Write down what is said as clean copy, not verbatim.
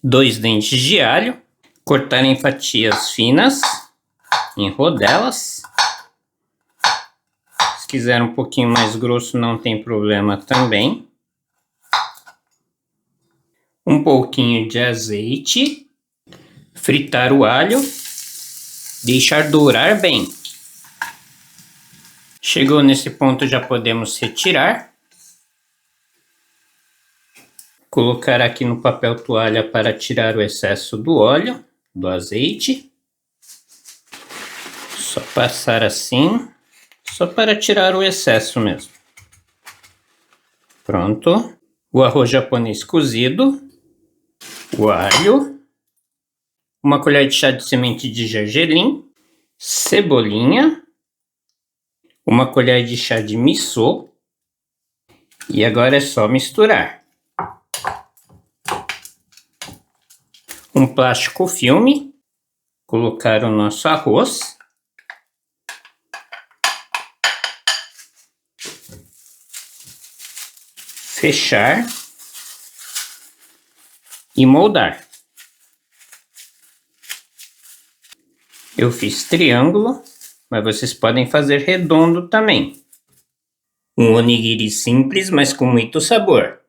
2 dentes de alho, cortar em fatias finas, em rodelas. Se quiser um pouquinho mais grosso, não tem problema também. Um pouquinho de azeite, fritar o alho, deixar dourar bem. Chegou nesse ponto, já podemos retirar. Colocar aqui no papel toalha para tirar o excesso do óleo, do azeite. Só passar assim, só para tirar o excesso mesmo. Pronto. O arroz japonês cozido, o alho, uma colher de chá de semente de gergelim, cebolinha, uma colher de chá de miso. E agora é só misturar. Um plástico filme, colocar o nosso arroz. Fechar e moldar. Eu fiz triângulo, mas vocês podem fazer redondo também. Um onigiri simples, mas com muito sabor.